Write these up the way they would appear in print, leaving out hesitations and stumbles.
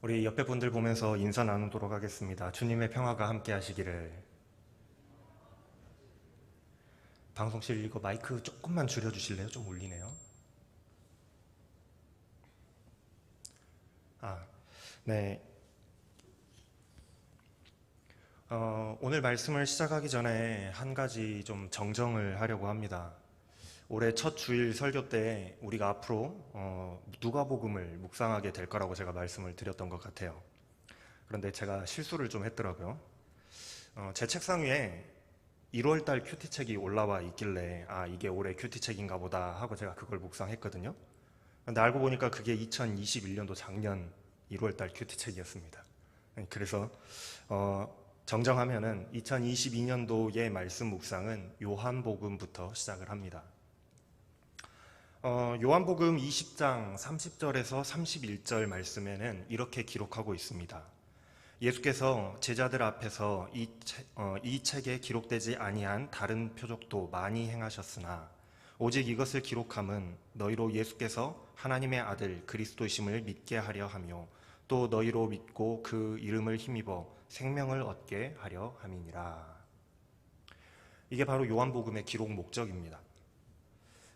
우리 옆에 분들 보면서 인사 나누도록 하겠습니다. 주님의 평화가 함께 하시기를. 방송실 이거 마이크 조금만 줄여주실래요? 좀 울리네요. 네. 오늘 말씀을 시작하기 전에 한 가지 좀 정정을 하려고 합니다. 올해 첫 주일 설교 때 우리가 앞으로 누가복음을 묵상하게 될 거라고 제가 말씀을 드렸던 것 같아요. 그런데 제가 실수를 좀 했더라고요. 제 책상 위에 1월달 큐티책이 올라와 있길래 이게 올해 큐티책인가 보다 하고 제가 그걸 묵상했거든요. 근데 알고 보니까 그게 2021년도 작년 1월달 큐티책이었습니다. 그래서 정정하면은 2022년도의 말씀 묵상은 요한복음부터 시작을 합니다. 요한복음 20장 30절에서 31절 말씀에는 이렇게 기록하고 있습니다. 예수께서 제자들 앞에서 이 책에 기록되지 아니한 다른 표적도 많이 행하셨으나 오직 이것을 기록함은 너희로 예수께서 하나님의 아들 그리스도이심을 믿게 하려 하며 또 너희로 믿고 그 이름을 힘입어 생명을 얻게 하려 함이니라. 이게 바로 요한복음의 기록 목적입니다.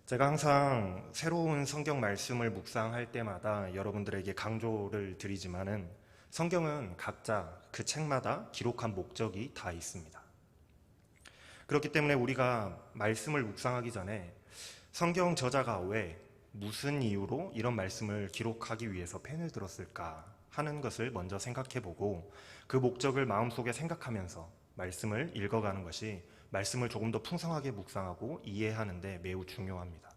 제가 항상 새로운 성경 말씀을 묵상할 때마다 여러분들에게 강조를 드리지만은 성경은 각자 그 책마다 기록한 목적이 다 있습니다. 그렇기 때문에 우리가 말씀을 묵상하기 전에 성경 저자가 왜 무슨 이유로 이런 말씀을 기록하기 위해서 펜을 들었을까 하는 것을 먼저 생각해보고 그 목적을 마음속에 생각하면서 말씀을 읽어가는 것이 말씀을 조금 더 풍성하게 묵상하고 이해하는 데 매우 중요합니다.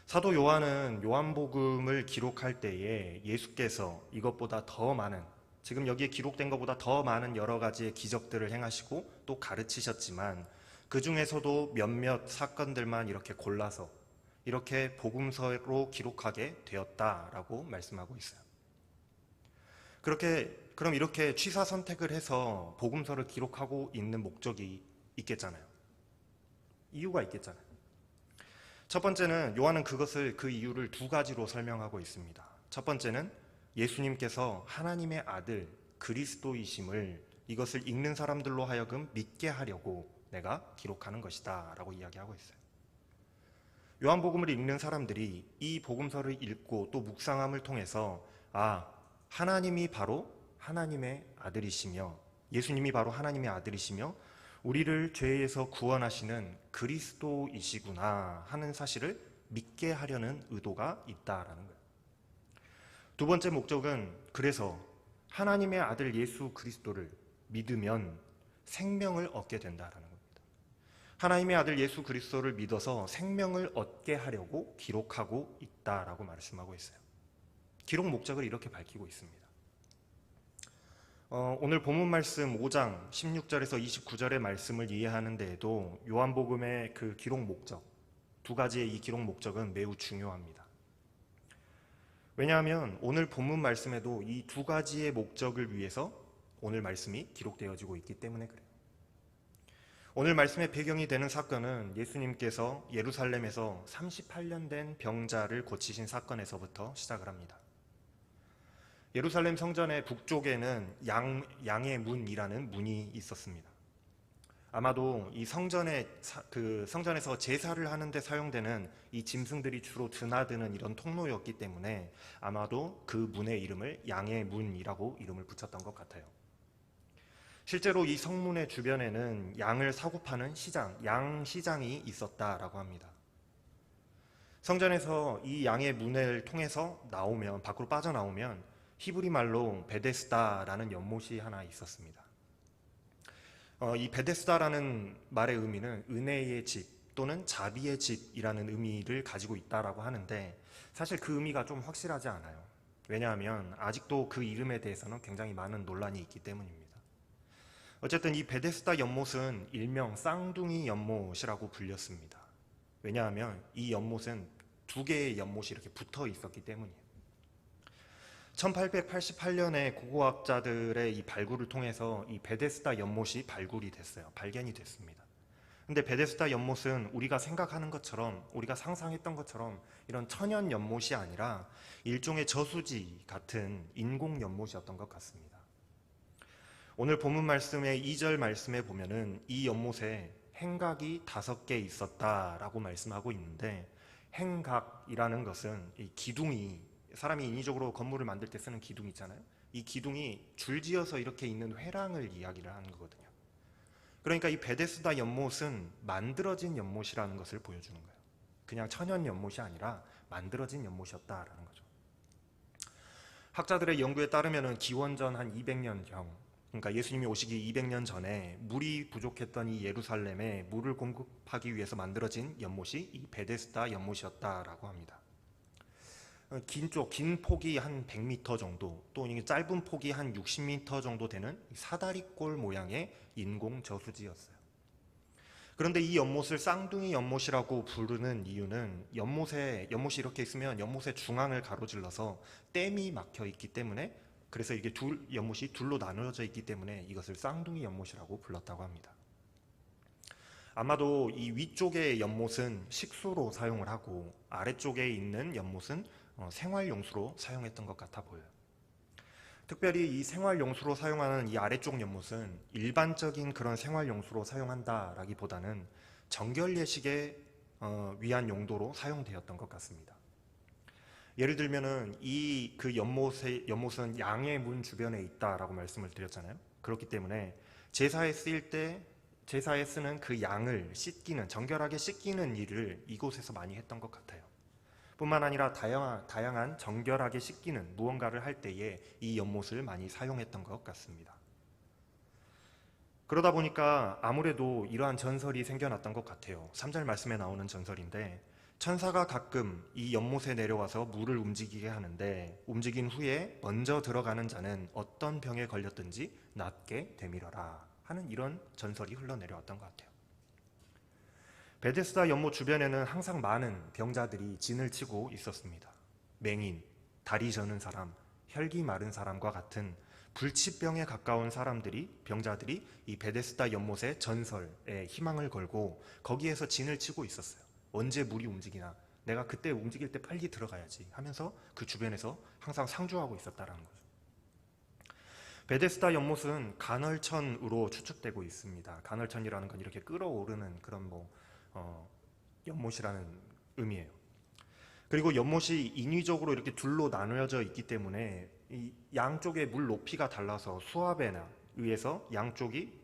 사도 요한은 요한복음을 기록할 때에 예수께서 이것보다 더 많은, 지금 여기에 기록된 것보다 더 많은 여러 가지의 기적들을 행하시고 또 가르치셨지만 그 중에서도 몇몇 사건들만 이렇게 골라서 이렇게 복음서로 기록하게 되었다라고 말씀하고 있어요. 그럼 이렇게 취사 선택을 해서 복음서를 기록하고 있는 목적이 있겠잖아요. 이유가 있겠잖아요. 첫 번째는 요한은 그 이유를 두 가지로 설명하고 있습니다. 첫 번째는 예수님께서 하나님의 아들 그리스도이심을 이것을 읽는 사람들로 하여금 믿게 하려고 내가 기록하는 것이다 라고 이야기하고 있어요. 요한복음을 읽는 사람들이 이 복음서를 읽고 또 묵상함을 통해서 하나님이 바로 하나님의 아들이시며 예수님이 바로 하나님의 아들이시며 우리를 죄에서 구원하시는 그리스도이시구나 하는 사실을 믿게 하려는 의도가 있다라는 거예요. 두 번째 목적은 그래서 하나님의 아들 예수 그리스도를 믿으면 생명을 얻게 된다라는 겁니다. 하나님의 아들 예수 그리스도를 믿어서 생명을 얻게 하려고 기록하고 있다라고 말씀하고 있어요. 기록 목적을 이렇게 밝히고 있습니다. 오늘 본문 말씀 5장 16절에서 29절의 말씀을 이해하는 데에도 요한복음의 그 기록 목적, 두 가지의 이 기록 목적은 매우 중요합니다. 왜냐하면 오늘 본문 말씀에도 이 두 가지의 목적을 위해서 오늘 말씀이 기록되어지고 있기 때문에 그래요. 오늘 말씀의 배경이 되는 사건은 예수님께서 예루살렘에서 38년 된 병자를 고치신 사건에서부터 시작을 합니다. 예루살렘 성전의 북쪽에는 양의 문이라는 문이 있었습니다. 아마도 이 성전에서 제사를 하는데 사용되는 이 짐승들이 주로 드나드는 이런 통로였기 때문에 아마도 그 문의 이름을 양의 문이라고 이름을 붙였던 것 같아요. 실제로 이 성문의 주변에는 양을 사고 파는 양시장이 있었다라고 합니다. 성전에서 이 양의 문을 통해서 밖으로 빠져나오면 히브리 말로 베데스다라는 연못이 하나 있었습니다. 이 베데스다라는 말의 의미는 은혜의 집 또는 자비의 집이라는 의미를 가지고 있다라고 하는데 사실 그 의미가 좀 확실하지 않아요. 왜냐하면 아직도 그 이름에 대해서는 굉장히 많은 논란이 있기 때문입니다. 어쨌든 이 베데스다 연못은 일명 쌍둥이 연못이라고 불렸습니다. 왜냐하면 이 연못은 두 개의 연못이 이렇게 붙어 있었기 때문이에요. 1888년에 고고학자들의 이 발굴을 통해서 이 베데스다 연못이 발견이 됐습니다. 근데 베데스다 연못은 우리가 생각하는 것처럼, 우리가 상상했던 것처럼 이런 천연 연못이 아니라 일종의 저수지 같은 인공 연못이었던 것 같습니다. 오늘 본문 말씀의 2절 말씀에 보면은 이 연못에 행각이 5개 있었다라고 말씀하고 있는데, 행각이라는 것은 이 기둥이, 사람이 인위적으로 건물을 만들 때 쓰는 기둥 있잖아요. 이 기둥이 줄지어서 이렇게 있는 회랑을 이야기를 하는 거거든요. 그러니까 이 베데스다 연못은 만들어진 연못이라는 것을 보여주는 거예요. 그냥 천연 연못이 아니라 만들어진 연못이었다라는 거죠. 학자들의 연구에 따르면 기원전 한 200년경, 그러니까 예수님이 오시기 200년 전에 물이 부족했던 이 예루살렘에 물을 공급하기 위해서 만들어진 연못이 이 베데스다 연못이었다라고 합니다. 긴 폭이 한 100m 정도, 또 짧은 폭이 한 60m 정도 되는 사다리꼴 모양의 인공 저수지였어요. 그런데 이 연못을 쌍둥이 연못이라고 부르는 이유는 연못이 이렇게 있으면 연못의 중앙을 가로질러서 댐이 막혀 있기 때문에, 그래서 이게 연못이 둘로 나누어져 있기 때문에 이것을 쌍둥이 연못이라고 불렀다고 합니다. 아마도 이 위쪽의 연못은 식수로 사용을 하고 아래쪽에 있는 연못은 생활용수로 사용했던 것 같아 보여요. 특별히 이 생활용수로 사용하는 이 아래쪽 연못은 일반적인 그런 생활용수로 사용한다라기보다는 정결 예식에 위한 용도로 사용되었던 것 같습니다. 예를 들면은 그 연못은 양의 문 주변에 있다라고 말씀을 드렸잖아요. 그렇기 때문에 제사에 쓰는 그 양을 정결하게 씻기는 일을 이곳에서 많이 했던 것 같아요. 뿐만 아니라 다양한 정결하게 씻기는 무언가를 할 때에 이 연못을 많이 사용했던 것 같습니다. 그러다 보니까 아무래도 이러한 전설이 생겨났던 것 같아요. 3절 말씀에 나오는 전설인데, 천사가 가끔 이 연못에 내려와서 물을 움직이게 하는데, 움직인 후에 먼저 들어가는 자는 어떤 병에 걸렸든지 낫게 되밀어라 하는 이런 전설이 흘러내려왔던 것 같아요. 베데스다 연못 주변에는 항상 많은 병자들이 진을 치고 있었습니다. 맹인, 다리 저는 사람, 혈기 마른 사람과 같은 불치병에 가까운 병자들이 이 베데스다 연못의 전설에 희망을 걸고 거기에서 진을 치고 있었어요. 언제 물이 움직이나, 내가 그때 움직일 때 빨리 들어가야지 하면서 그 주변에서 항상 상주하고 있었다는 거죠. 베데스다 연못은 간헐천으로 추측되고 있습니다. 간헐천이라는 건 이렇게 끓어오르는 그런 연못이라는 의미예요. 그리고 연못이 인위적으로 이렇게 둘로 나누어져 있기 때문에 이 양쪽의 물 높이가 달라서 수압에 의해서 양쪽이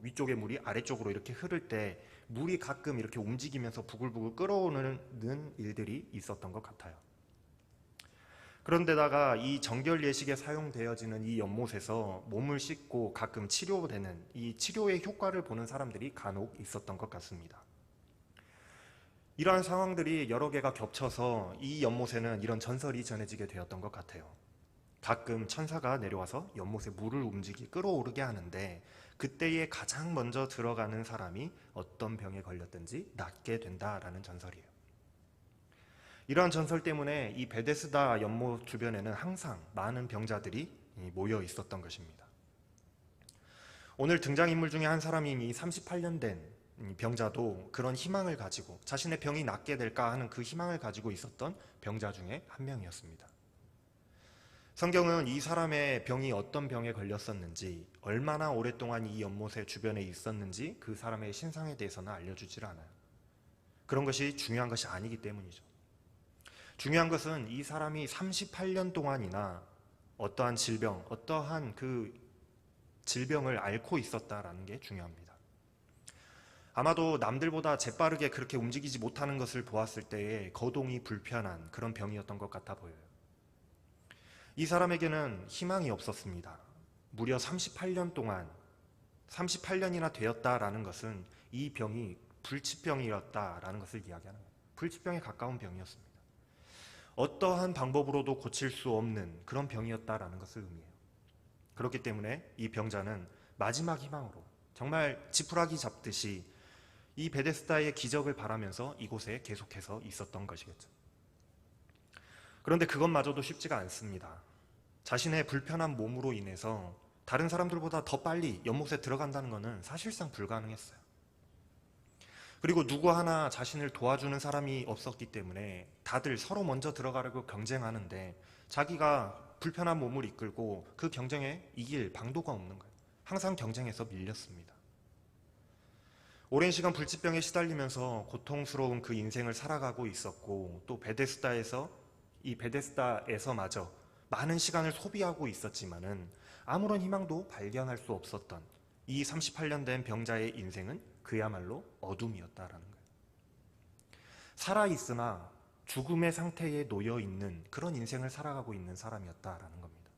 위쪽의 물이 아래쪽으로 이렇게 흐를 때 물이 가끔 이렇게 움직이면서 부글부글 끓어오르는 일들이 있었던 것 같아요. 그런데다가 이 정결 예식에 사용되어지는 이 연못에서 몸을 씻고 가끔 치료되는 이 치료의 효과를 보는 사람들이 간혹 있었던 것 같습니다. 이러한 상황들이 여러 개가 겹쳐서 이 연못에는 이런 전설이 전해지게 되었던 것 같아요. 가끔 천사가 내려와서 연못에 물을 끓어오르게 하는데, 그때에 가장 먼저 들어가는 사람이 어떤 병에 걸렸든지 낫게 된다라는 전설이에요. 이러한 전설 때문에 이 베데스다 연못 주변에는 항상 많은 병자들이 모여 있었던 것입니다. 오늘 등장인물 중에 한 사람인 이 38년 된 병자도 그런 희망을 가지고, 자신의 병이 낫게 될까 하는 그 희망을 가지고 있었던 병자 중에 한 명이었습니다. 성경은 이 사람의 병이 어떤 병에 걸렸었는지, 얼마나 오랫동안 이 연못의 주변에 있었는지 그 사람의 신상에 대해서는 알려주질 않아요. 그런 것이 중요한 것이 아니기 때문이죠. 중요한 것은 이 사람이 38년 동안이나 어떠한 그 질병을 앓고 있었다라는 게 중요합니다. 아마도 남들보다 재빠르게 그렇게 움직이지 못하는 것을 보았을 때에 거동이 불편한 그런 병이었던 것 같아 보여요. 이 사람에게는 희망이 없었습니다. 무려 38년이나 되었다라는 것은 이 병이 불치병이었다라는 것을 이야기하는 거예요. 불치병에 가까운 병이었습니다. 어떠한 방법으로도 고칠 수 없는 그런 병이었다라는 것을 의미해요. 그렇기 때문에 이 병자는 마지막 희망으로 정말 지푸라기 잡듯이 이 베데스다의 기적을 바라면서 이곳에 계속해서 있었던 것이겠죠. 그런데 그것마저도 쉽지가 않습니다. 자신의 불편한 몸으로 인해서 다른 사람들보다 더 빨리 연못에 들어간다는 것은 사실상 불가능했어요. 그리고 누구 하나 자신을 도와주는 사람이 없었기 때문에 다들 서로 먼저 들어가려고 경쟁하는데 자기가 불편한 몸을 이끌고 그 경쟁에 이길 방도가 없는 거예요. 항상 경쟁에서 밀렸습니다. 오랜 시간 불치병에 시달리면서 고통스러운 그 인생을 살아가고 있었고, 또 베데스다에서마저 많은 시간을 소비하고 있었지만은 아무런 희망도 발견할 수 없었던 이 38년 된 병자의 인생은 그야말로 어둠이었다라는 거예요. 살아있으나 죽음의 상태에 놓여 있는 그런 인생을 살아가고 있는 사람이었다라는 겁니다.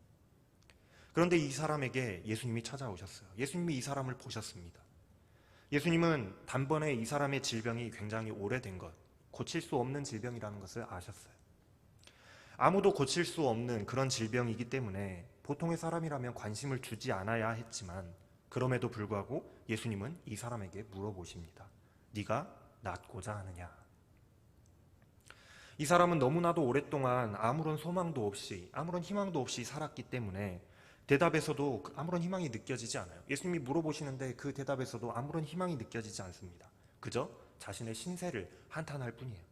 그런데 이 사람에게 예수님이 찾아오셨어요. 예수님이 이 사람을 보셨습니다. 예수님은 단번에 이 사람의 질병이 굉장히 오래된 것, 고칠 수 없는 질병이라는 것을 아셨어요. 아무도 고칠 수 없는 그런 질병이기 때문에 보통의 사람이라면 관심을 주지 않아야 했지만, 그럼에도 불구하고 예수님은 이 사람에게 물어보십니다. 네가 낫고자 하느냐? 이 사람은 너무나도 오랫동안 아무런 소망도 없이, 아무런 희망도 없이 살았기 때문에 대답에서도 아무런 희망이 느껴지지 않아요. 예수님이 물어보시는데 그 대답에서도 아무런 희망이 느껴지지 않습니다. 그저 자신의 신세를 한탄할 뿐이에요.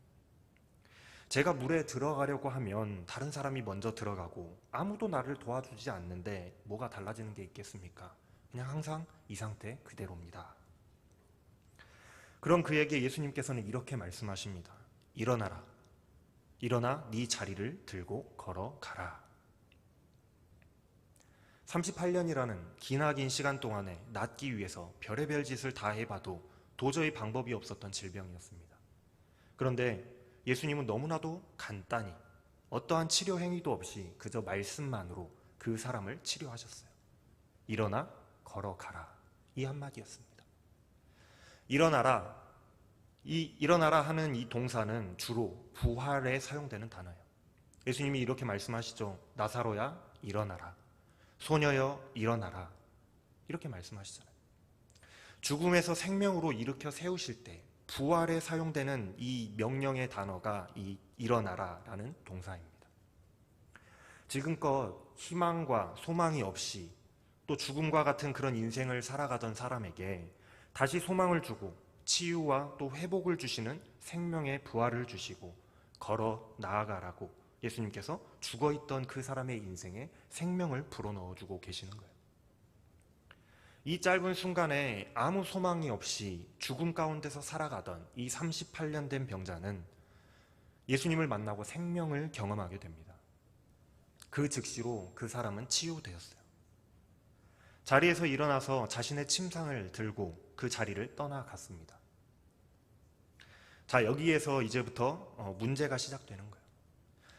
제가 물에 들어가려고 하면 다른 사람이 먼저 들어가고 아무도 나를 도와주지 않는데 뭐가 달라지는 게 있겠습니까? 그냥 항상 이 상태 그대로입니다. 그럼 그에게 예수님께서는 이렇게 말씀하십니다. 일어나라. 일어나 네 자리를 들고 걸어가라. 38년이라는 기나긴 시간 동안에 낫기 위해서 별의별 짓을 다 해봐도 도저히 방법이 없었던 질병이었습니다. 그런데 예수님은 너무나도 간단히 어떠한 치료 행위도 없이 그저 말씀만으로 그 사람을 치료하셨어요. 일어나 걸어가라. 이 한마디였습니다. 일어나라. 이 일어나라 하는 이 동사는 주로 부활에 사용되는 단어예요. 예수님이 이렇게 말씀하시죠. 나사로야 일어나라. 소녀여 일어나라. 이렇게 말씀하시잖아요. 죽음에서 생명으로 일으켜 세우실 때 부활에 사용되는 이 명령의 단어가 이 일어나라라는 동사입니다. 지금껏 희망과 소망이 없이 또 죽음과 같은 그런 인생을 살아가던 사람에게 다시 소망을 주고 치유와 또 회복을 주시는 생명의 부활을 주시고 걸어 나아가라고 예수님께서 죽어있던 그 사람의 인생에 생명을 불어넣어주고 계시는 거예요. 이 짧은 순간에 아무 소망이 없이 죽음 가운데서 살아가던 이 38년 된 병자는 예수님을 만나고 생명을 경험하게 됩니다. 그 즉시로 그 사람은 치유되었어요. 자리에서 일어나서 자신의 침상을 들고 그 자리를 떠나갔습니다. 자, 여기에서 이제부터 문제가 시작되는 거예요.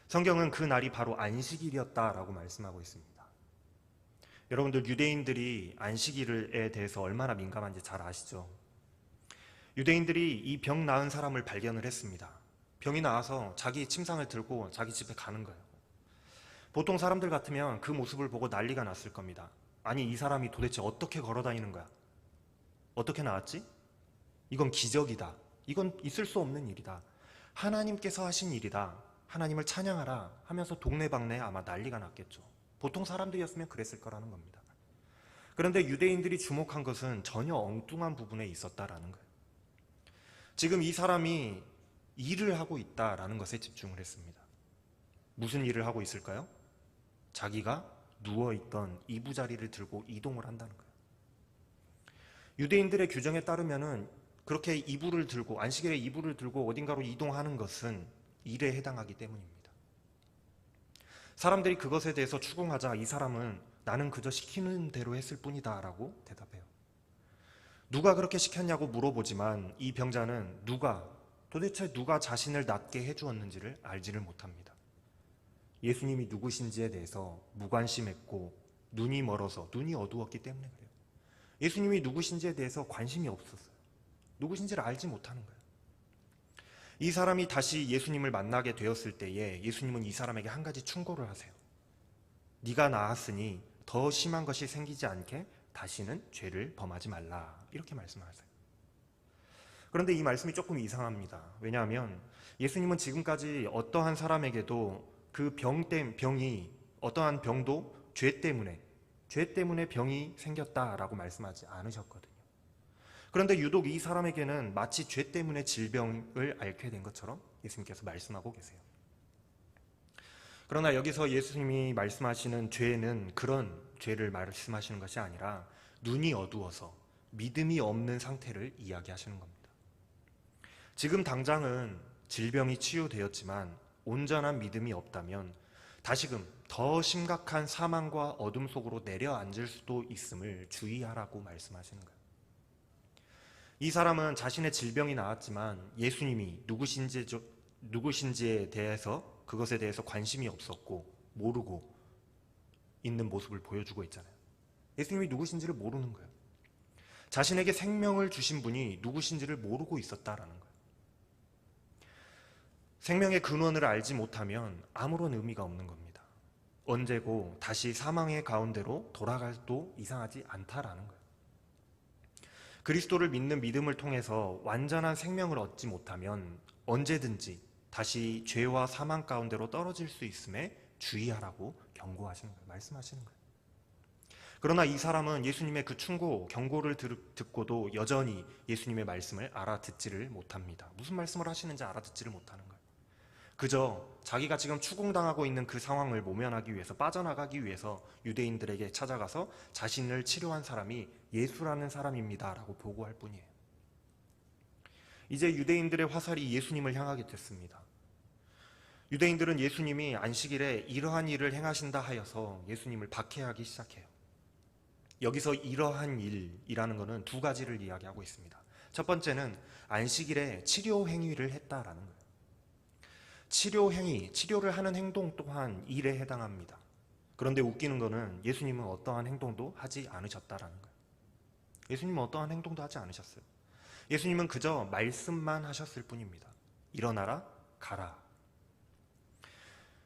성경은 그 날이 바로 안식일이었다라고 말씀하고 있습니다. 여러분들 유대인들이 안식일에 대해서 얼마나 민감한지 잘 아시죠? 유대인들이 이 병 나은 사람을 발견을 했습니다. 병이 나아서 자기 침상을 들고 자기 집에 가는 거예요. 보통 사람들 같으면 그 모습을 보고 난리가 났을 겁니다. 아니, 이 사람이 도대체 어떻게 걸어 다니는 거야? 어떻게 나았지? 이건 기적이다. 이건 있을 수 없는 일이다. 하나님께서 하신 일이다. 하나님을 찬양하라 하면서 동네방네에 아마 난리가 났겠죠. 보통 사람들이었으면 그랬을 거라는 겁니다. 그런데 유대인들이 주목한 것은 전혀 엉뚱한 부분에 있었다라는 거예요. 지금 이 사람이 일을 하고 있다라는 것에 집중을 했습니다. 무슨 일을 하고 있을까요? 자기가 누워있던 이부자리를 들고 이동을 한다는 거예요. 유대인들의 규정에 따르면은 그렇게 이불을 들고, 안식일에 이불을 들고 어딘가로 이동하는 것은 일에 해당하기 때문입니다. 사람들이 그것에 대해서 추궁하자 이 사람은 나는 그저 시키는 대로 했을 뿐이다 라고 대답해요. 누가 그렇게 시켰냐고 물어보지만 이 병자는 도대체 누가 자신을 낫게 해주었는지를 알지를 못합니다. 예수님이 누구신지에 대해서 무관심했고 눈이 멀어서, 눈이 어두웠기 때문에 그래요. 예수님이 누구신지에 대해서 관심이 없었어요. 누구신지를 알지 못하는 거예요. 이 사람이 다시 예수님을 만나게 되었을 때에 예수님은 이 사람에게 한 가지 충고를 하세요. 네가 나았으니 더 심한 것이 생기지 않게 다시는 죄를 범하지 말라. 이렇게 말씀하세요. 그런데 이 말씀이 조금 이상합니다. 왜냐하면 예수님은 지금까지 어떠한 사람에게도 그 병이, 어떠한 병도 죄 때문에 병이 생겼다라고 말씀하지 않으셨거든요. 그런데 유독 이 사람에게는 마치 죄 때문에 질병을 앓게 된 것처럼 예수님께서 말씀하고 계세요. 그러나 여기서 예수님이 말씀하시는 죄는 그런 죄를 말씀하시는 것이 아니라 눈이 어두워서 믿음이 없는 상태를 이야기하시는 겁니다. 지금 당장은 질병이 치유되었지만 온전한 믿음이 없다면 다시금 더 심각한 사망과 어둠 속으로 내려앉을 수도 있음을 주의하라고 말씀하시는 거예요. 이 사람은 자신의 질병이 나았지만 예수님이 누구신지에 대해서 그것에 대해서 관심이 없었고 모르고 있는 모습을 보여주고 있잖아요. 예수님이 누구신지를 모르는 거예요. 자신에게 생명을 주신 분이 누구신지를 모르고 있었다라는 거예요. 생명의 근원을 알지 못하면 아무런 의미가 없는 겁니다. 언제고 다시 사망의 가운데로 돌아가도 이상하지 않다라는 거예요. 그리스도를 믿는 믿음을 통해서 완전한 생명을 얻지 못하면 언제든지 다시 죄와 사망 가운데로 떨어질 수 있음에 주의하라고 경고하시는 거예요. 말씀하시는 거예요. 그러나 이 사람은 예수님의 그 충고, 경고를 듣고도 여전히 예수님의 말씀을 알아듣지를 못합니다. 무슨 말씀을 하시는지 알아듣지를 못하는 거예요. 그저 자기가 지금 추궁당하고 있는 그 상황을 모면하기 위해서, 빠져나가기 위해서 유대인들에게 찾아가서 자신을 치료한 사람이 예수라는 사람입니다 라고 보고할 뿐이에요. 이제 유대인들의 화살이 예수님을 향하게 됐습니다. 유대인들은 예수님이 안식일에 이러한 일을 행하신다 하여서 예수님을 박해하기 시작해요. 여기서 이러한 일이라는 것은 두 가지를 이야기하고 있습니다. 첫 번째는 안식일에 치료 행위를 했다라는 거예요. 치료 행위, 치료를 하는 행동 또한 일에 해당합니다. 그런데 웃기는 거는 예수님은 어떠한 행동도 하지 않으셨다라는 거예요. 예수님은 어떠한 행동도 하지 않으셨어요. 예수님은 그저 말씀만 하셨을 뿐입니다. 일어나라, 가라.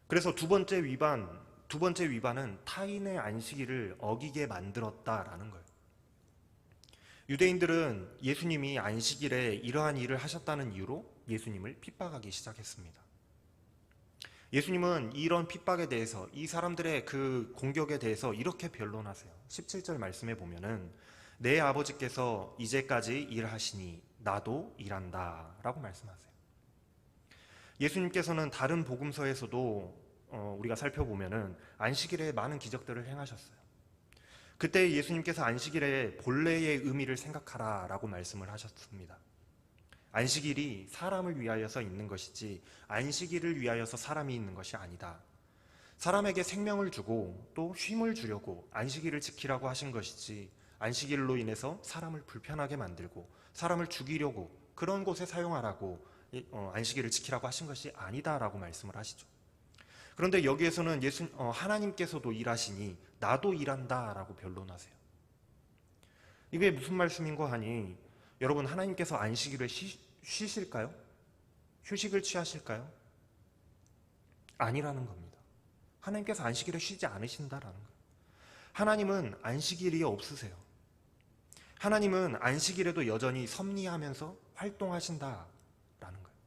그래서 두 번째 위반은 타인의 안식일을 어기게 만들었다라는 거예요. 유대인들은 예수님이 안식일에 이러한 일을 하셨다는 이유로 예수님을 핍박하기 시작했습니다. 예수님은 이런 핍박에 대해서, 이 사람들의 그 공격에 대해서 이렇게 변론하세요. 17절 말씀에 보면은 내 아버지께서 이제까지 일하시니 나도 일한다 라고 말씀하세요. 예수님께서는 다른 복음서에서도 우리가 살펴보면은 안식일에 많은 기적들을 행하셨어요. 그때 예수님께서 안식일의 본래의 의미를 생각하라 라고 말씀을 하셨습니다. 안식일이 사람을 위하여서 있는 것이지 안식일을 위하여서 사람이 있는 것이 아니다. 사람에게 생명을 주고 또 쉼을 주려고 안식일을 지키라고 하신 것이지 안식일로 인해서 사람을 불편하게 만들고 사람을 죽이려고 그런 곳에 사용하라고 안식일을 지키라고 하신 것이 아니다라고 말씀을 하시죠. 그런데 여기에서는 하나님께서도 일하시니 나도 일한다라고 변론하세요. 이게 무슨 말씀인고 하니 여러분, 하나님께서 안식일에 쉬실까요? 휴식을 취하실까요? 아니라는 겁니다. 하나님께서 안식일에 쉬지 않으신다라는 거예요. 하나님은 안식일이 없으세요. 하나님은 안식일에도 여전히 섭리하면서 활동하신다라는 거예요.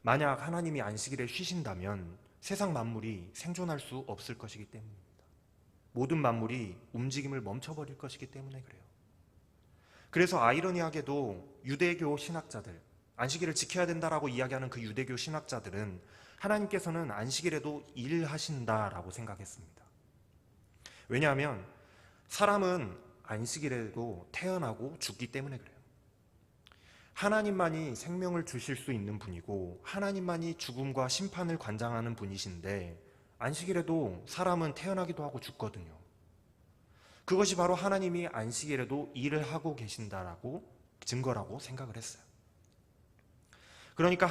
만약 하나님이 안식일에 쉬신다면 세상 만물이 생존할 수 없을 것이기 때문입니다. 모든 만물이 움직임을 멈춰버릴 것이기 때문에 그래요. 그래서 아이러니하게도 유대교 신학자들, 안식일을 지켜야 된다라고 이야기하는 그 유대교 신학자들은 하나님께서는 안식일에도 일하신다라고 생각했습니다. 왜냐하면 사람은 안식일에도 태어나고 죽기 때문에 그래요. 하나님만이 생명을 주실 수 있는 분이고 하나님만이 죽음과 심판을 관장하는 분이신데 안식일에도 사람은 태어나기도 하고 죽거든요. 그것이 바로 하나님이 안식일에도 일을 하고 계신다라고 증거라고 생각을 했어요. 그러니까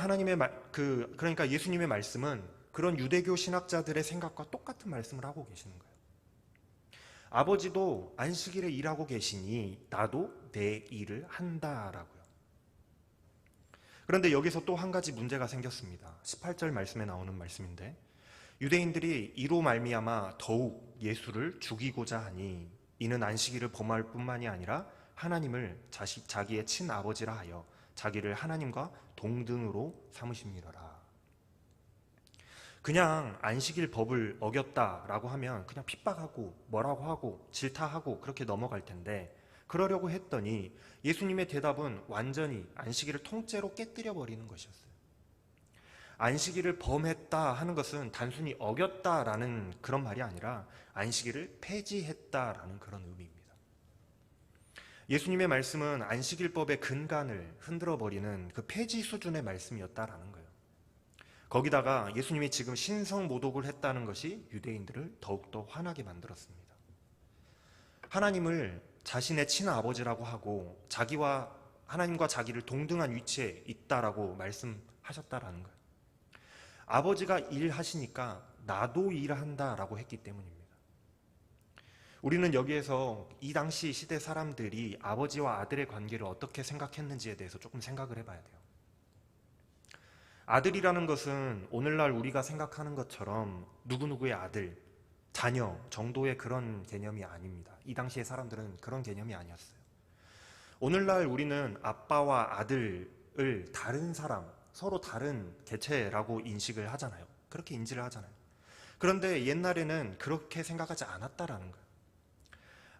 그러니까 예수님의 말씀은 그런 유대교 신학자들의 생각과 똑같은 말씀을 하고 계시는 거예요. 아버지도 안식일에 일하고 계시니 나도 내 일을 한다라고요. 그런데 여기서 또 한 가지 문제가 생겼습니다. 18절 말씀에 나오는 말씀인데 유대인들이 이로 말미암아 더욱 예수를 죽이고자 하니 이는 안식일을 범할 뿐만이 아니라 하나님을 자기의 친아버지라 하여 자기를 하나님과 동등으로 삼으심이더라. 그냥 안식일 법을 어겼다라고 하면 그냥 핍박하고 뭐라고 하고 질타하고 그렇게 넘어갈 텐데 그러려고 했더니 예수님의 대답은 완전히 안식일을 통째로 깨뜨려 버리는 것이었어요. 안식일을 범했다 하는 것은 단순히 어겼다라는 그런 말이 아니라 안식일을 폐지했다라는 그런 의미입니다. 예수님의 말씀은 안식일법의 근간을 흔들어 버리는 그 폐지 수준의 말씀이었다라는 거예요. 거기다가 예수님이 지금 신성모독을 했다는 것이 유대인들을 더욱더 화나게 만들었습니다. 하나님을 자신의 친아버지라고 하고 자기와 하나님과 자기를 동등한 위치에 있다라고 말씀하셨다라는 거예요. 아버지가 일하시니까 나도 일한다라고 했기 때문입니다. 우리는 여기에서 이 당시 시대 사람들이 아버지와 아들의 관계를 어떻게 생각했는지에 대해서 조금 생각을 해봐야 돼요. 아들이라는 것은 오늘날 우리가 생각하는 것처럼 누구누구의 아들, 자녀 정도의 그런 개념이 아닙니다. 이 당시의 사람들은 그런 개념이 아니었어요. 오늘날 우리는 아빠와 아들을 다른 사람, 서로 다른 개체라고 인식을 하잖아요. 그렇게 인지를 하잖아요. 그런데 옛날에는 그렇게 생각하지 않았다라는 거예요.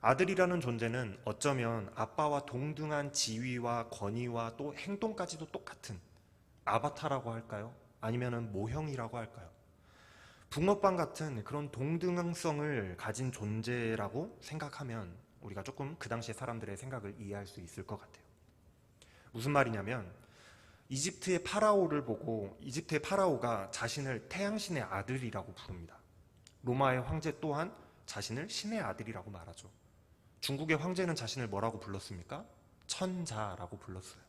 아들이라는 존재는 어쩌면 아빠와 동등한 지위와 권위와 또 행동까지도 똑같은 아바타라고 할까요? 아니면 모형이라고 할까요? 붕어빵 같은 그런 동등성을 가진 존재라고 생각하면 우리가 조금 그 당시의 사람들의 생각을 이해할 수 있을 것 같아요. 무슨 말이냐면 이집트의 파라오를 보고 이집트의 파라오가 자신을 태양신의 아들이라고 부릅니다. 로마의 황제 또한 자신을 신의 아들이라고 말하죠. 중국의 황제는 자신을 뭐라고 불렀습니까? 천자라고 불렀어요.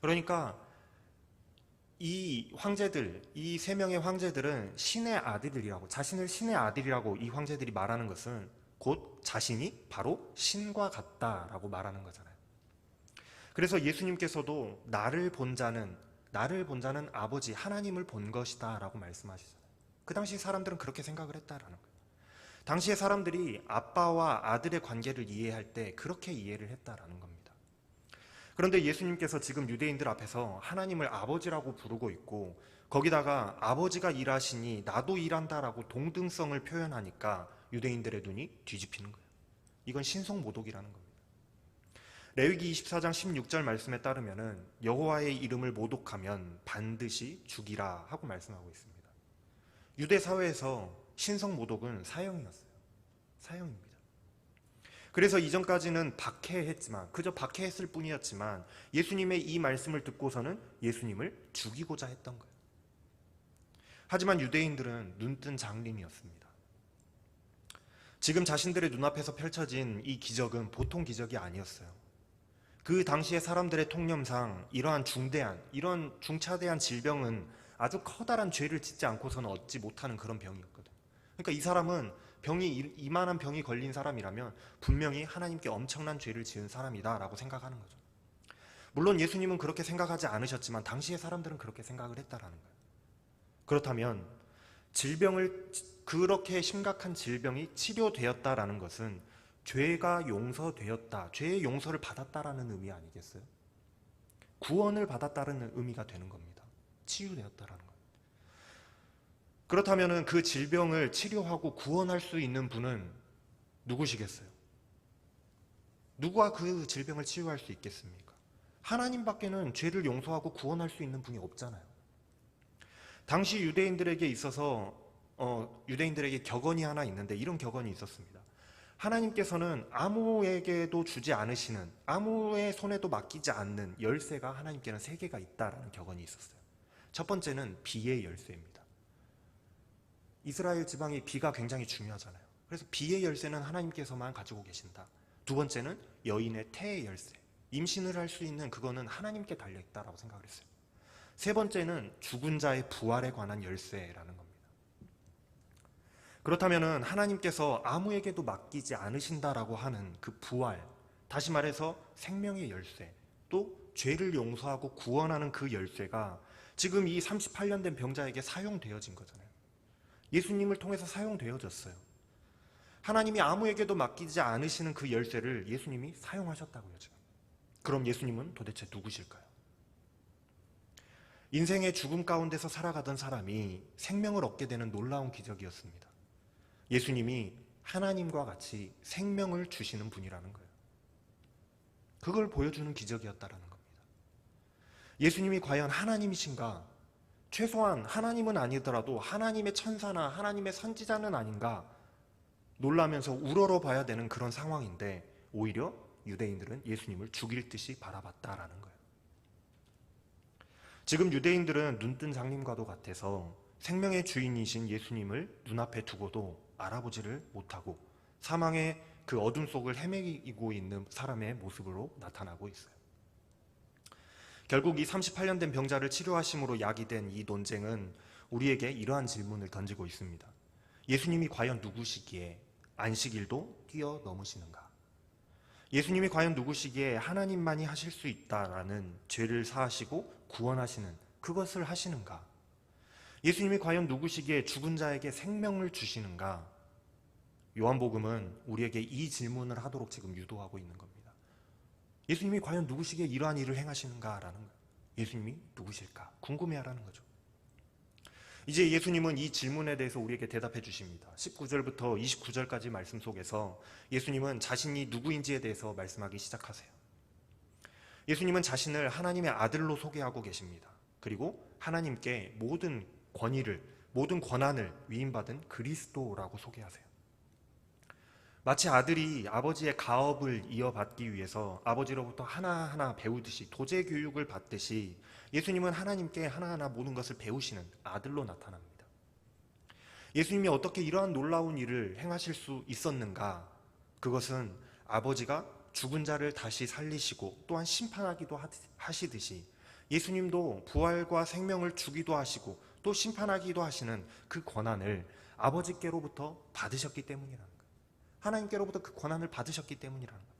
그러니까 이 황제들, 이 세 명의 황제들은 신의 아들이라고, 자신을 신의 아들이라고 이 황제들이 말하는 것은 곧 자신이 바로 신과 같다라고 말하는 거잖아요. 그래서 예수님께서도 나를 본 자는 아버지 하나님을 본 것이다 라고 말씀하시잖아요. 그 당시 사람들은 그렇게 생각을 했다라는 거예요. 당시의 사람들이 아빠와 아들의 관계를 이해할 때 그렇게 이해를 했다라는 겁니다. 그런데 예수님께서 지금 유대인들 앞에서 하나님을 아버지라고 부르고 있고 거기다가 아버지가 일하시니 나도 일한다라고 동등성을 표현하니까 유대인들의 눈이 뒤집히는 거예요. 이건 신성모독이라는 겁니다. 레위기 24장 16절 말씀에 따르면은 여호와의 이름을 모독하면 반드시 죽이라 하고 말씀하고 있습니다. 유대 사회에서 신성모독은 사형이었어요. 사형입니다. 그래서 이전까지는 박해했지만 그저 박해했을 뿐이었지만 예수님의 이 말씀을 듣고서는 예수님을 죽이고자 했던 거예요. 하지만 유대인들은 눈뜬 장님이었습니다. 지금 자신들의 눈앞에서 펼쳐진 이 기적은 보통 기적이 아니었어요. 그 당시의 사람들의 통념상 이러한 이런 중차대한 질병은 아주 커다란 죄를 짓지 않고서는 얻지 못하는 그런 병이었거든요. 그러니까 이 사람은 이만한 병이 걸린 사람이라면 분명히 하나님께 엄청난 죄를 지은 사람이다라고 생각하는 거죠. 물론 예수님은 그렇게 생각하지 않으셨지만 당시의 사람들은 그렇게 생각을 했다라는 거예요. 그렇다면 그렇게 심각한 질병이 치료되었다라는 것은 죄가 용서되었다, 죄의 용서를 받았다라는 의미 아니겠어요? 구원을 받았다는 의미가 되는 겁니다. 치유되었다라는 것. 그렇다면 그 질병을 치료하고 구원할 수 있는 분은 누구시겠어요? 누가 그 질병을 치유할 수 있겠습니까? 하나님밖에는 죄를 용서하고 구원할 수 있는 분이 없잖아요. 당시 유대인들에게 있어서 유대인들에게 격언이 하나 있는데 이런 격언이 있었습니다. 하나님께서는 아무에게도 주지 않으시는, 아무의 손에도 맡기지 않는 열쇠가 하나님께는 3개가 있다라는 격언이 있었어요. 첫 번째는 비의 열쇠입니다. 이스라엘 지방이 비가 굉장히 중요하잖아요. 그래서 비의 열쇠는 하나님께서만 가지고 계신다. 두 번째는 여인의 태의 열쇠, 임신을 할 수 있는 그거는 하나님께 달려있다라고 생각을 했어요. 세 번째는 죽은 자의 부활에 관한 열쇠라는 겁니다. 그렇다면 하나님께서 아무에게도 맡기지 않으신다라고 하는 그 부활, 다시 말해서 생명의 열쇠, 또 죄를 용서하고 구원하는 그 열쇠가 지금 이 38년 된 병자에게 사용되어진 거잖아요. 예수님을 통해서 사용되어졌어요. 하나님이 아무에게도 맡기지 않으시는 그 열쇠를 예수님이 사용하셨다고요, 지금. 그럼 예수님은 도대체 누구실까요? 인생의 죽음 가운데서 살아가던 사람이 생명을 얻게 되는 놀라운 기적이었습니다. 예수님이 하나님과 같이 생명을 주시는 분이라는 거예요. 그걸 보여주는 기적이었다라는 겁니다. 예수님이 과연 하나님이신가? 최소한 하나님은 아니더라도 하나님의 천사나 하나님의 선지자는 아닌가? 놀라면서 우러러 봐야 되는 그런 상황인데 오히려 유대인들은 예수님을 죽일 듯이 바라봤다라는 거예요. 지금 유대인들은 눈뜬 장님과도 같아서 생명의 주인이신 예수님을 눈앞에 두고도 알아보지를 못하고 사망의 그 어둠 속을 헤매고 있는 사람의 모습으로 나타나고 있어요. 결국 이 38년 된 병자를 치료하심으로 야기된 이 논쟁은 우리에게 이러한 질문을 던지고 있습니다. 예수님이 과연 누구시기에 안식일도 뛰어넘으시는가? 예수님이 과연 누구시기에 하나님만이 하실 수 있다라는 죄를 사하시고 구원하시는 그것을 하시는가? 예수님이 과연 누구시기에 죽은 자에게 생명을 주시는가? 요한복음은 우리에게 이 질문을 하도록 지금 유도하고 있는 겁니다. 예수님이 과연 누구시기에 이러한 일을 행하시는가라는 거예요. 예수님이 누구실까? 궁금해하라는 거죠. 이제 예수님은 이 질문에 대해서 우리에게 대답해 주십니다. 19절부터 29절까지 말씀 속에서 예수님은 자신이 누구인지에 대해서 말씀하기 시작하세요. 예수님은 자신을 하나님의 아들로 소개하고 계십니다. 그리고 하나님께 모든 권위를, 모든 권한을 위임받은 그리스도라고 소개하세요. 마치 아들이 아버지의 가업을 이어받기 위해서 아버지로부터 하나하나 배우듯이 도제 교육을 받듯이 예수님은 하나님께 하나하나 모든 것을 배우시는 아들로 나타납니다. 예수님이 어떻게 이러한 놀라운 일을 행하실 수 있었는가? 그것은 아버지가 죽은 자를 다시 살리시고 또한 심판하기도 하시듯이 예수님도 부활과 생명을 주기도 하시고 또 심판하기도 하시는 그 권한을 아버지께로부터 받으셨기 때문이라는 거예요. 하나님께로부터 그 권한을 받으셨기 때문이라는 거예요.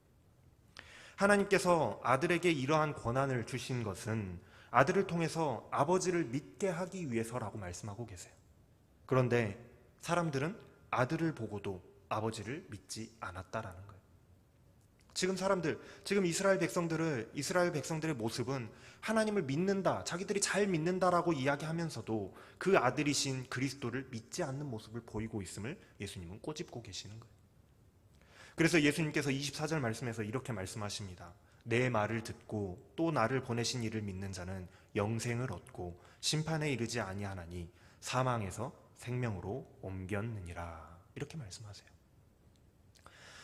하나님께서 아들에게 이러한 권한을 주신 것은 아들을 통해서 아버지를 믿게 하기 위해서라고 말씀하고 계세요. 그런데 사람들은 아들을 보고도 아버지를 믿지 않았다라는 거예요. 지금 이스라엘 백성들의 모습은 하나님을 믿는다, 자기들이 잘 믿는다라고 이야기하면서도 그 아들이신 그리스도를 믿지 않는 모습을 보이고 있음을 예수님은 꼬집고 계시는 거예요. 그래서 예수님께서 24절 말씀에서 이렇게 말씀하십니다. 내 말을 듣고 또 나를 보내신 이를 믿는 자는 영생을 얻고 심판에 이르지 아니하나니 사망에서 생명으로 옮겼느니라. 이렇게 말씀하세요.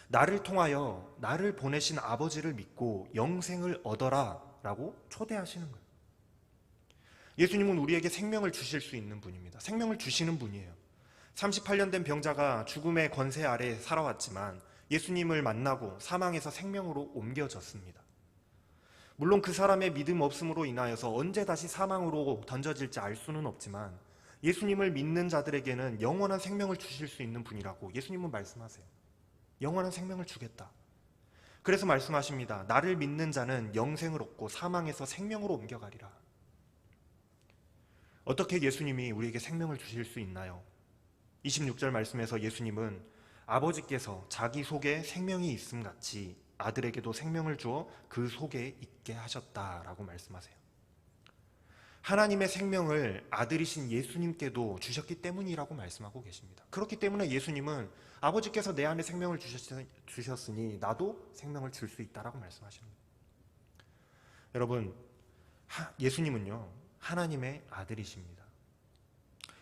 나를 통하여 나를 보내신 아버지를 믿고 영생을 얻어라 라고 초대하시는 거예요. 예수님은 우리에게 생명을 주실 수 있는 분입니다. 생명을 주시는 분이에요. 38년 된 병자가 죽음의 권세 아래 살아왔지만 예수님을 만나고 사망에서 생명으로 옮겨졌습니다. 물론 그 사람의 믿음 없음으로 인하여서 언제 다시 사망으로 던져질지 알 수는 없지만 예수님을 믿는 자들에게는 영원한 생명을 주실 수 있는 분이라고 예수님은 말씀하세요. 영원한 생명을 주겠다. 그래서 말씀하십니다. 나를 믿는 자는 영생을 얻고 사망에서 생명으로 옮겨가리라. 어떻게 예수님이 우리에게 생명을 주실 수 있나요? 26절 말씀에서 예수님은 아버지께서 자기 속에 생명이 있음 같이 아들에게도 생명을 주어 그 속에 있게 하셨다라고 말씀하세요. 하나님의 생명을 아들이신 예수님께도 주셨기 때문이라고 말씀하고 계십니다. 그렇기 때문에 예수님은 아버지께서 내 안에 생명을 주셨으니 나도 생명을 줄 수 있다라고 말씀하시는 거예요. 여러분, 예수님은요 하나님의 아들이십니다.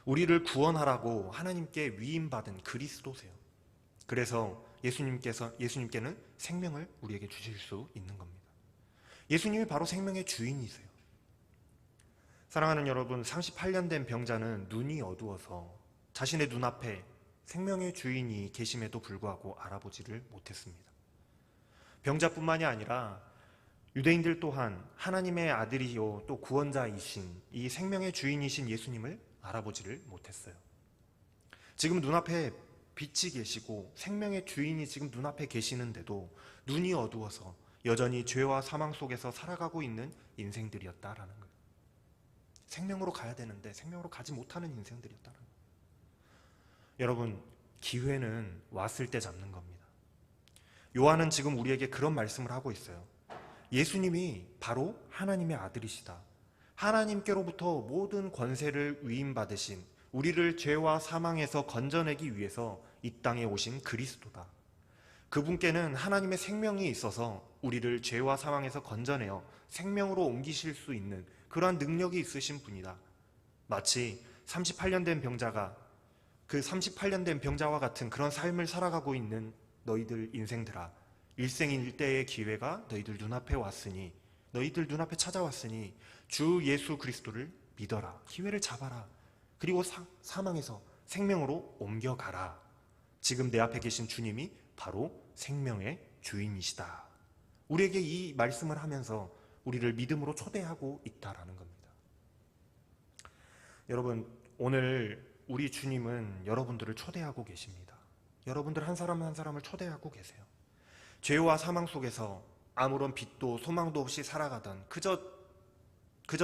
우리를 구원하라고 하나님께 위임받은 그리스도세요. 그래서 예수님께는 생명을 우리에게 주실 수 있는 겁니다. 예수님이 바로 생명의 주인이세요. 사랑하는 여러분, 38년 된 병자는 눈이 어두워서 자신의 눈앞에 생명의 주인이 계심에도 불구하고 알아보지를 못했습니다. 병자뿐만이 아니라 유대인들 또한 하나님의 아들이요 또 구원자이신 이 생명의 주인이신 예수님을 알아보지를 못했어요. 지금 눈앞에 빛이 계시고 생명의 주인이 지금 눈앞에 계시는데도 눈이 어두워서 여전히 죄와 사망 속에서 살아가고 있는 인생들이었다라는 거예요. 생명으로 가야 되는데 생명으로 가지 못하는 인생들이었다는 거예요. 여러분, 기회는 왔을 때 잡는 겁니다. 요한은 지금 우리에게 그런 말씀을 하고 있어요. 예수님이 바로 하나님의 아들이시다. 하나님께로부터 모든 권세를 위임받으신 우리를 죄와 사망에서 건져내기 위해서 이 땅에 오신 그리스도다. 그분께는 하나님의 생명이 있어서 우리를 죄와 사망에서 건져내어 생명으로 옮기실 수 있는 그러한 능력이 있으신 분이다. 마치 38년 된 병자가 그 38년 된 병자와 같은 그런 삶을 살아가고 있는 너희들 인생들아, 일생일대의 기회가 너희들 눈앞에 왔으니, 너희들 눈앞에 찾아왔으니 주 예수 그리스도를 믿어라. 기회를 잡아라. 그리고 사망에서 생명으로 옮겨가라. 지금 내 앞에 계신 주님이 바로 생명의 주인이시다. 우리에게 이 말씀을 하면서 우리를 믿음으로 초대하고 있다라는 겁니다. 여러분, 오늘 우리 주님은 여러분들을 초대하고 계십니다. 여러분들 한 사람 한 사람을 초대하고 계세요. 죄와 사망 속에서 아무런 빛도 소망도 없이 살아가던 그저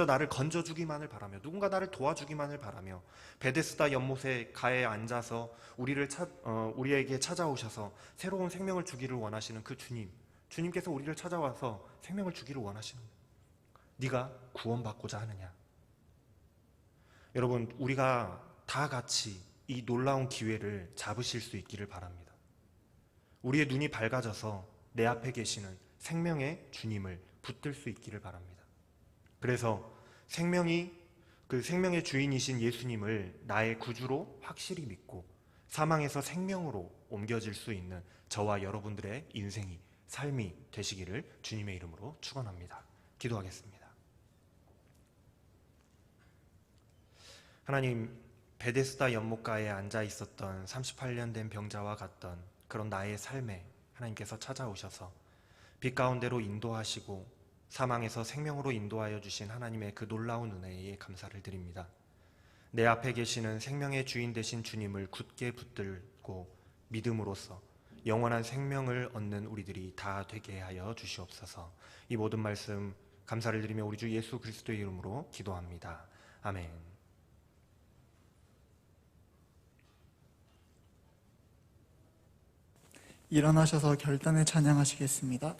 나를 건져주기만을 바라며, 누군가 나를 도와주기만을 바라며 베데스다 연못의 가에 앉아서 우리에게 찾아오셔서 새로운 생명을 주기를 원하시는 그 주님께서 우리를 찾아와서 생명을 주기를 원하시는 거예요. 네가 구원받고자 하느냐? 여러분, 우리가 다 같이 이 놀라운 기회를 잡으실 수 있기를 바랍니다. 우리의 눈이 밝아져서 내 앞에 계시는 생명의 주님을 붙들 수 있기를 바랍니다. 그래서 그 생명의 주인이신 예수님을 나의 구주로 확실히 믿고 사망에서 생명으로 옮겨질 수 있는 저와 여러분들의 인생이, 삶이 되시기를 주님의 이름으로 축원합니다. 기도하겠습니다. 하나님, 베데스다 연못가에 앉아 있었던 38년 된 병자와 같던 그런 나의 삶에 하나님께서 찾아오셔서 빛 가운데로 인도하시고 사망에서 생명으로 인도하여 주신 하나님의 그 놀라운 은혜에 감사를 드립니다. 내 앞에 계시는 생명의 주인 되신 주님을 굳게 붙들고 믿음으로써 영원한 생명을 얻는 우리들이 다 되게 하여 주시옵소서. 이 모든 말씀 감사를 드리며 우리 주 예수 그리스도의 이름으로 기도합니다. 아멘. 일어나셔서 결단을 찬양하시겠습니다.